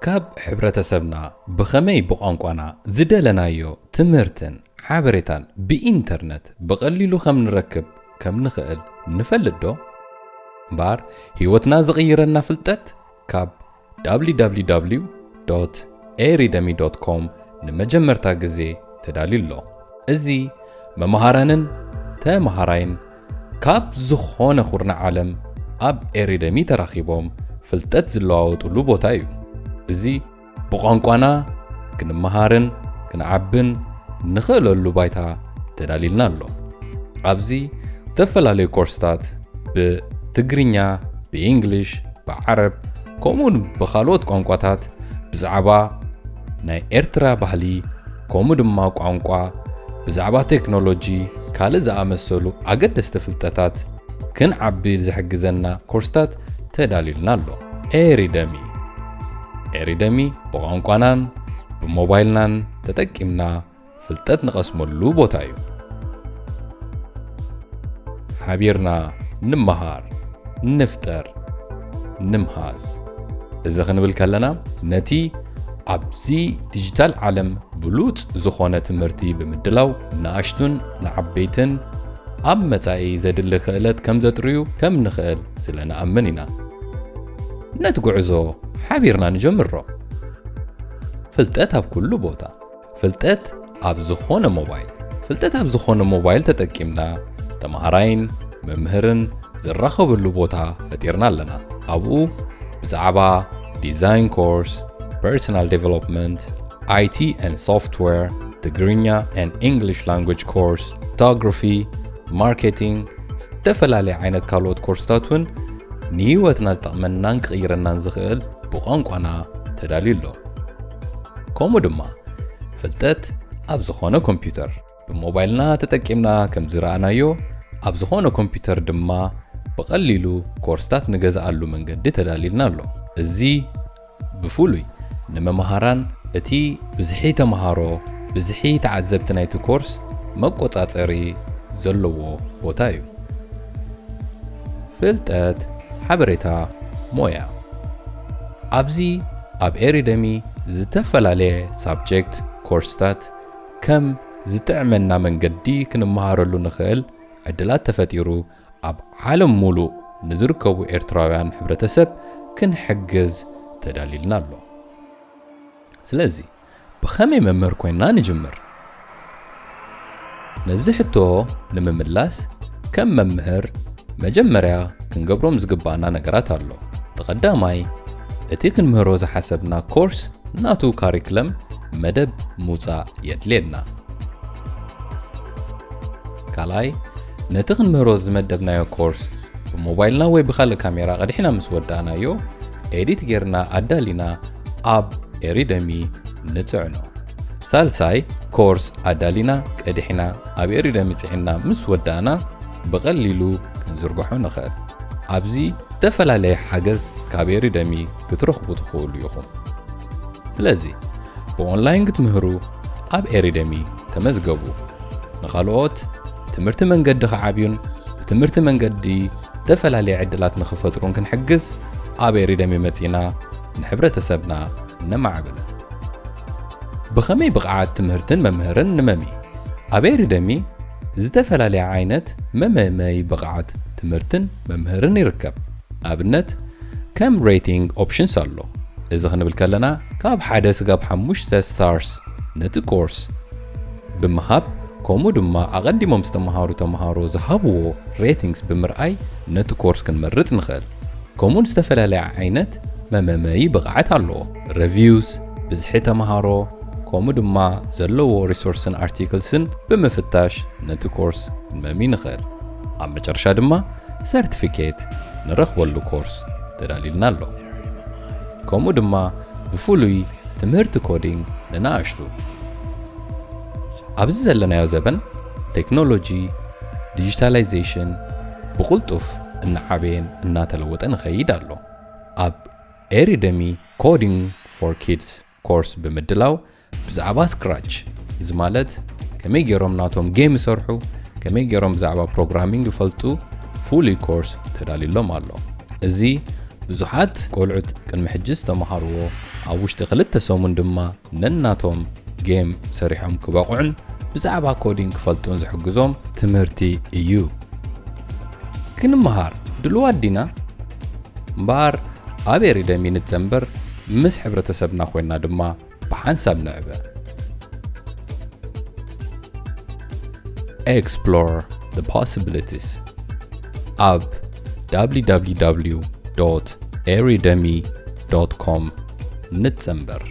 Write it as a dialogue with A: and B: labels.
A: ካብ ሕብረተሰብና ብኸመይ ብቋንቋና ዝደለናዮ ትምህርትን ሓበሬታን ብኢንተርኔት በቐሊሉ ከም ንረክብ ከም ንኽእል ንፈልጥ ዶ? እምበር ህይወትና ዝቕይረና ፍልጠት ካብ www.eridemi.com ንመጀመርታ ግዜ ተዳልዩሎ። እዚ መምሃራንን ተምሃራይን ካብ ዝኾነ ኹርና ዓለም ኣብ ኤሪደሚ ተራኺቦም ፍልጠት ዝለዋወጡሉ ቦታ እዩ። እዚ ብቋንቋና ክንመሃርን ክንዓብን ንኽእለሉ ባይታ ተዳሊልና ኣሎ። ኣብዚ ዝተፈላለዩ ኮርስታት ብትግርኛ፣ ብእንግሊሽ፣ ብዓረብ ከምኡን ብኻልኦት ቋንቋታት ብዛዕባ ናይ ኤርትራ ባህሊ ከምኡ ድማ ቋንቋ ብዛዕባ ቴክኖሎጂ ካልእ ዝኣመሰሉ ኣገደስቲ ፍልጠታት ክንዓቢ ዝሕግዘና ኮርስታት ተዳሊልና ኣሎ። ኤሪደሚ ብቋንቋናን ብሞባይልናን ተጠቂምና ፍልጠት ንቐስመሉ ቦታ እዩ። ሓቢርና ንምሃር፣ ንፍጠር፣ ንምሃዝ። እዚ ክንብል ከለና ነቲ ኣብዚ ዲጂታል ዓለም ብሉጽ ዝኾነ ትምህርቲ ብምድላው ንኣሽቱን ንዓበይትን ኣብ መጻኢ ዘድሊ ክእለት ከም ዘጥርዩ ከም ንኽእል ስለንኣምን ኢና። ነቲ ጉዕዞ ሓቢርና ንጀምሮ። ፍልጠት ኣብ ኩሉ ቦታ፣ ፍልጠት ኣብ ዝኾነ ሞባይል ተጠቂምና ተምሃራይን መምህርን ዝራኸበሉ ቦታ ፈጢርና ኣለና። ኣብኡ ብዛዕባ ዲዛይን ኮርስ፣ personal development, IT and software, ትግርኛ and English language course, photography, marketing፣ ዝተፈላለዩ ዓይነት ካልኦት ኮርስታትን ንህይወትና ዝጠቕመናን ክቕይረናን ዝኽእል ብቋንቋና ተዳልዩሎ። ከምኡ ድማ ፍልጠት ኣብ ዝኾነ ኮምፒውተር ብሞባይልና ተጠቂምና ከም ዝረኣናዮ ኣብ ዝኾነ ኮምፒውተር ድማ ብቐሊሉ ኮርስታት ንገዝኣሉ መንገዲ ተዳሊልና ኣሎ። እዚ ብፍሉይ ንመምሃራን እቲ ብዝሒ ተምሃሮ ብዝሒ ተዓዘብቲ ናይቲ ኮርስ መቆጻጸሪ ዘለዎ ቦታ እዩ። ፍልጠት፣ ሓበሬታ፣ ሞያ። ኣብዚ ኣብ ኤሪደሚ ዝተፈላለየ ሳብጀክት ኮርስታት ከም ዝጥዕመና መንገዲ ክንመሃረሉ ንኽእል ዕድላት ተፈጢሩ ኣብ ዓለም ሙሉእ ንዝርከቡ ኤርትራውያን ሕብረተሰብ ክንሕግዝ ተዳሊልና ኣሎ። ስለዚ ብኸመይ መምህር ኮይንና ንጅምር? ነዚ ሕቶ ንምምላስ ከም መምህር መጀመርያ ክንገብሮም ዝግባአና ነገራት ኣሎ። ተቐዳማይ እቲ ክንምህሮ ዝሓሰብና ኮርስ ናቱ ካሪክለም መደብ ምውፃእ የድልየና። ካልኣይ ነቲ ክንምህሮ ዝመደብናዮ ኮርስ ብሞባይልና ወይ ብኻልእ ካሜራ ቀዲሕና ምስ ወዳእናዮ ኤዲት ጌርና ኣዳሊና ኣብ ኤሪደሚ ንጽዕኖ። ሳልሳይ ኮርስ ኣዳሊና ቀዲሕና ኣብ ኤሪደሚ ጽዕና ምስ ወዳእና ብቐሊሉ ክንዝርግሖ ንኽእል። ኣብዚ ዝተፈላለየ ሓገዝ ካብ ኤሪደሚ ክትረኽቡ ትኽእሉ ኢኹም። ስለዚ ብኦንላይን ክትምህሩ ኣብ ኤሪደሚ ተመዝገቡ። ንኻልኦት ትምህርቲ መንገዲ ክዓብዩን ብትምህርቲ መንገዲ ዝተፈላለየ ዕድላት ንኽፈጥሩን ክንሕግዝ ኣብ ኤሪደሚ መጺና ንሕብረተሰብና ነማዕብል። ብኸመይ ብቕዓት ትምህርትን መምህርን ንመሚ? ኣብ ኤሪደሚ ዝተፈላለየ ዓይነት መመይ ብቕዓት ትምህርትን መምህርን ይርከብ። ኣብነት ከም ሬቲንግ ኦፕሽንስ ኣሎ። እዚ ክንብል ከለና ካብ 1-5 ስታርስ ነቲ ኮርስ ብምሃብ ከምኡ ድማ ኣቐዲሞም ዝተምሃሩ ተምሃሮ ዝሃብዎ ሬቲንግስ ብምርኣይ ነቲ ኮርስ ክንመርጽ ንኽእል። ከምኡን ዝተፈላለየ ዓይነት መመይ ብቕዓት ኣለዎ። ሪቪውስ፣ ብዝሒ ተምሃሮ ከምኡ ድማ ዘለዎ ሪሶርስን ኣርቲክልስን ብምፍታሽ ነቲ ኮርስ ክንመሚ ንኽእል። ኣብ መጨረሻ ድማ ሰርቲፊኬት ንረኽበሉ ኮርስ ተዳሊልና ኣሎ። ከምኡ ድማ ብፍሉይ ትምህርቲ ኮዲንግ ንናኣሽቱ። ኣብዚ ዘለናዮ ዘበን ቴክኖሎጂ ዲጂታላይዜሽን ብቕልጡፍ እናዓበየን እናተለወጠን ይኸይድ ኣሎ። ኣብ ኤሪደሚ ኮዲንግ ፎር ኪድስ ኮርስ ብምድላው ብዛዕባ ስክራች፣ እዚ ማለት ከመይ ገይሮም ናቶም ጌም ይሰርሑ፣ ከመይ ገይሮም ብዛዕባ ፕሮግራሚንግ ይፈልጡ ፍሉይ ኮርስ ተዳሊሎም ኣሎ። እዚ ብዙሓት ቆልዑት ቅድሚ ሕጂ ዝተምሃርዎ ኣብ ውሽጢ 2 ሰሙን ድማ ነናቶም ጌም ሰሪሖም ክበቕዑን ብዛዕባ ኮዲንግ ክፈልጡን ዝሕግዞም ትምህርቲ እዩ። ክንምሃር ድልዋት ዲና እምበር ኣብ ኤሪደሚ ንጸንበር ምስ ሕብረተሰብና ኮይና ድማ ብሓንሳብ ንዕበ። Explore the possibilities ኣብ www.eridemi.com ንጸንበር